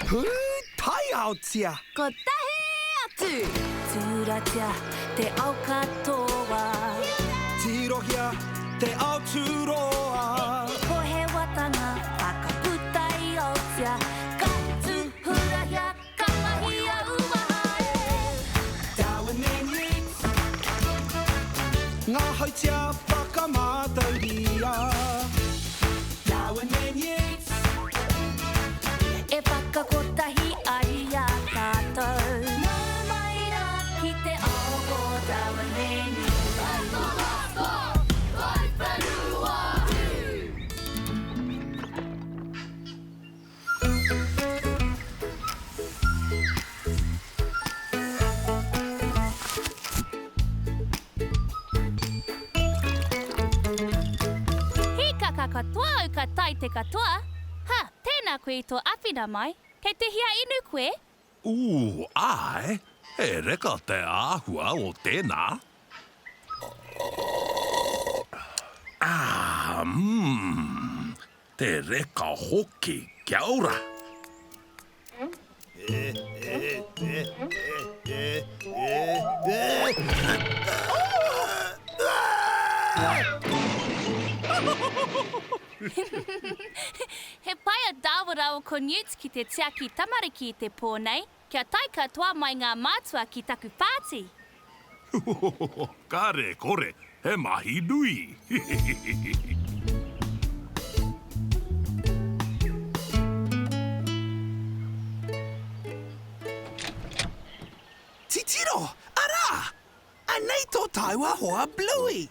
Pū tai ao tia. Ko tahi atu. Tūratia te ao katoa. Tirohia te ao turoa. Ko he watanga whakaputai o tia. Ka tuhurahia ka mahi a uahae. Darwin and Newts. Ngā hautia whakamātauria. Darwin and Newts. E whakakotahi ai a tātou. Nā mai rā ki te ao o Darwin and Newts. Katoa o ka tai te katoa. Ha, tēnā koe tō awhina mai. Kei te hia inu koe? Ai. He reka te āhua o tēnā. Te reka hoki, kia ora. He pai a dāwara o ko Newts ki te tiaki tamariki te pōnei, kia tai katoa mai ngā mātua ki taku pāti. Kare kore, he mahi nui. Titiro, ara! Anei tō taiwa hoa Bluey.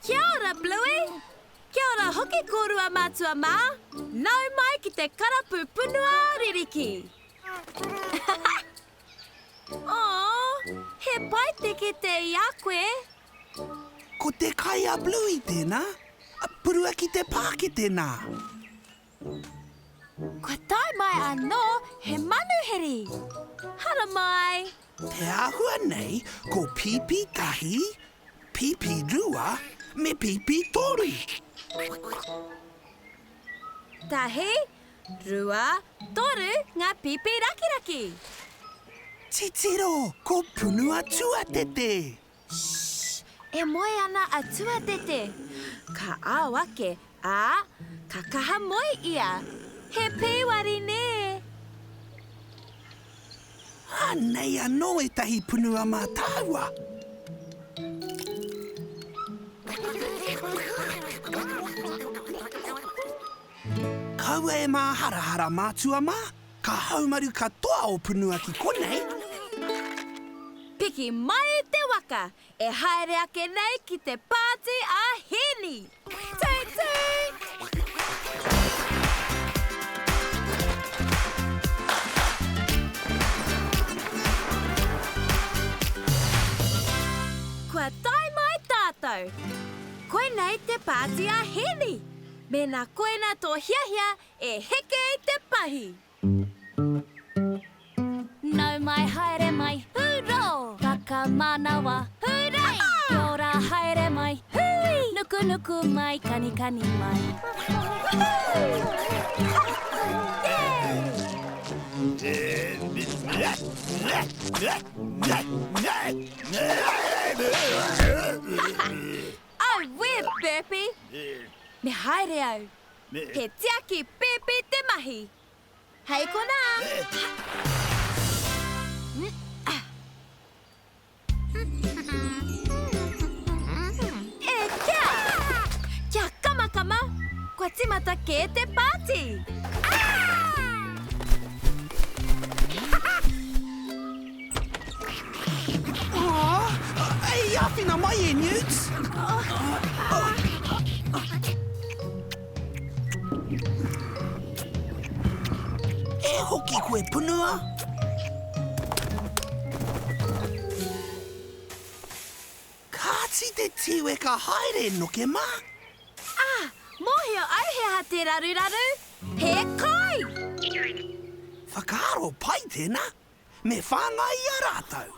Kia ora, Bluey! Kia ora hoki kōrua mātua mā. Nau mai ki te Karapu punua Ririki. He pai teke te ia koe. Ko te kai a Bluey tēnā. Purua ki te pāke tēnā. Kua tai mai anō he manuheri. Hara mai. Te āhua nei ko pipi tahi, pipi rua, me pipi toru. Tahi, rua, toru, ngā pipi rakiraki. Titiro, ko punua tuatete. E moe ana a tuatete. Ka āwake, ka kaha moe ia. He pēwari ne. Nei anō e tahi punua mā tāua. Kaua e mā harahara mātua mā, ka haumaru katoa o punua ki konei. Piki mai te waka, e haere ake nei ki te pāti a hini. Tei, tei! Kua tai mai tātou. Koe nei te pāti a hini. Me nā koena tō hiahia e heke i te pahi. Nau mai haere mai, huro! Kaka manawa, hurei! Kia ora haere mai, hui! Nuku nuku mai, kani kani mai. Au we, Burpee! Me haere au. He tiaki pepe te mahi. Hei kona! Kia kamakama, kua timata ke te pāti. Ei awhina mai e Newts. E hoki koe punua. Kāti te tiwe ka haere no ke mā. Mōhio auhea te raru. He kai! Whakaaro pai tēnā, me whāngai a rātou.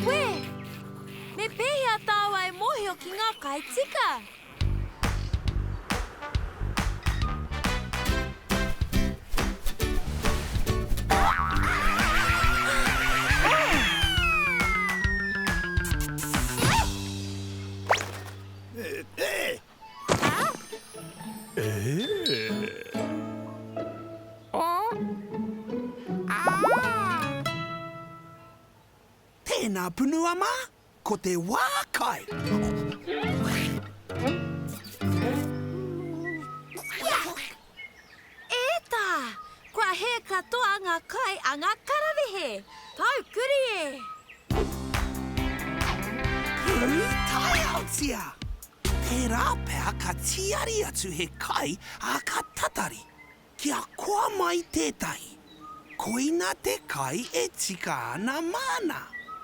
We! Me pēhia tāua e mōhio ki ngā kai tika. Tēnā punua mā, ko te wākai. Eta, kua he katoa ngā kai a ngā kararehe. Tau kuri e. Tai autia! Te rāpea ka tiari atu he kai a ka tatari. Kia koa mai tētahi. Koina te kai e tika ana mana.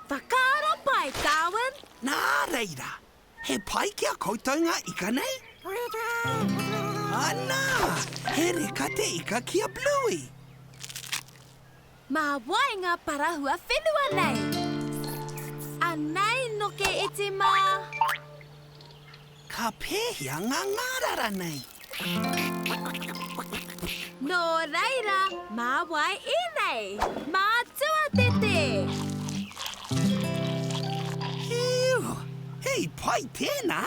Whakaaro pai, Darwin. Nā reira, he pai kia koutou ngā ika nei? Ana, he reka te ika kia Bluey. Mā wai ngā parahua whenua nei. Anei no ke iti mā. Ka pēhia ngā ngārara nei. Nō reira, mā wai e nei. Mā tua tete. Hiu, hei pai tēnā.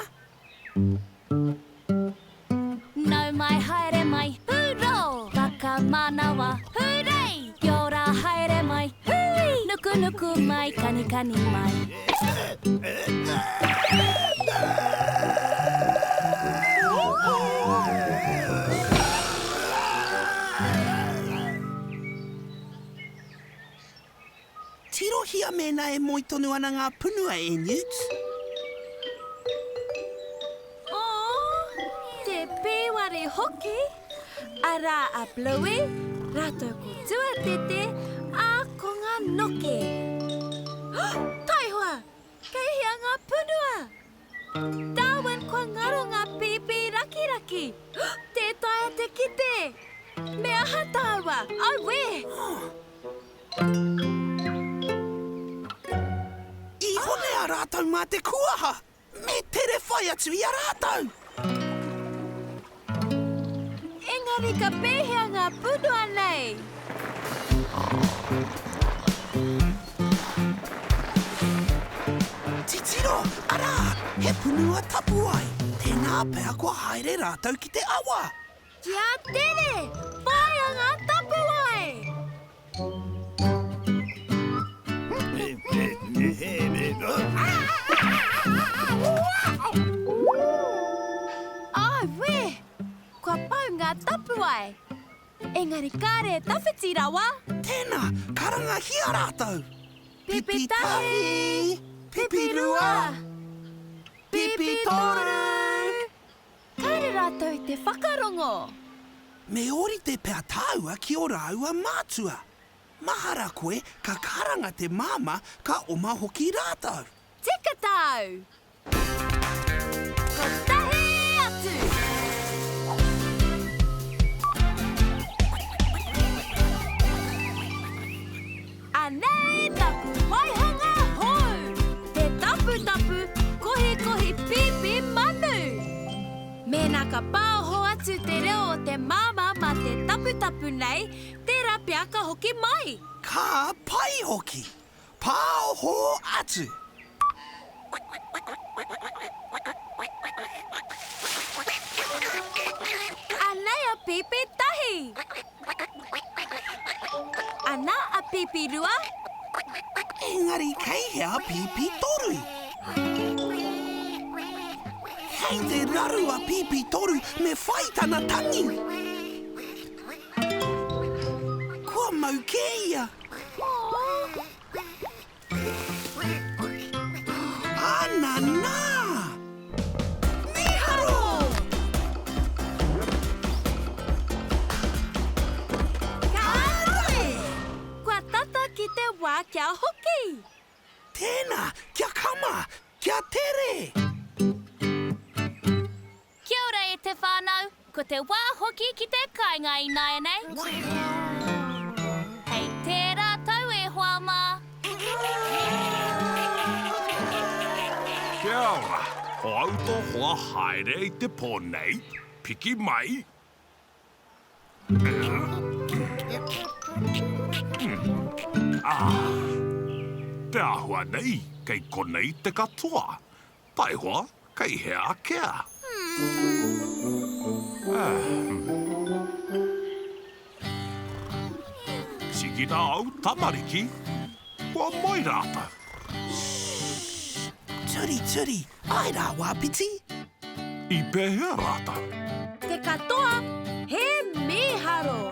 Nau mai haere mai, huro. Waka manawa, hurei. Kiora haere mai, hui. Nuku nuku mai, kani kani mai. Tirohia mēnā e moitonu ana ngā punua e Newts. Te pēware hoki. Ara a Bluey, rātou ko tua tete, a ko ngā noke. Taihoa, kei hea ngā punua. Darwin, kua ngaro ngā pipi raki raki. Te taia te kite. Me aha tāua, au we. I hone a rātou mā te kuaha. Me tere whai atu i a rātou. Engari ka pēhea ngā punua nei. Titiro, ara, he punua tapu ai. Tēnā pēr kua haere rātou ki te awa. Kia tere, pai a ngā tapu ai. Ai we, kua pau ngā tapu ai. Engari kāre tawhiti rawa. Tēnā, karanga hia rātou. Pipi tahi, pipi rua, pipi toru. Kāre rātou te whakarongo. Me ori te pēr tāua ki o rāua mātua. Mahara koe, ka karanga te māma ka oma hoki rātou. Tika tau. Ko tahi atu. Anei tapu waihanga hou. Te tapu tapu, kohi kohi pipi manu. Mēnā ka pāho atu te reo o te māma ma te tapu tapu nei, tērā pia ka hoki mai. Ka pai hoki. Pāho atu. Anei a pipi tahi. Ana a pipi rua. Engari kei hea pipi toru. Hei te raru a pipi toru me whai tana tangi. Kua mau ke ia. Ana nā! Miharo! Kāre! Kua tata ki te wā kia hoki. Tēnā, kia kama, kia tere! Kia ora e te whānau, ko te wā hoki ki te kainga i nai nei. Hei tērā tau e hoa mā. Kia ora, o auto hoa haere i te pōnei, piki mai. Te āhua nei, kei konei te katoa. Tai hoa, Kai he akea. Sikina au tamariki. Kua moirata. Turi, aira wapiti. I pehea rata. Te katoa, he meharo.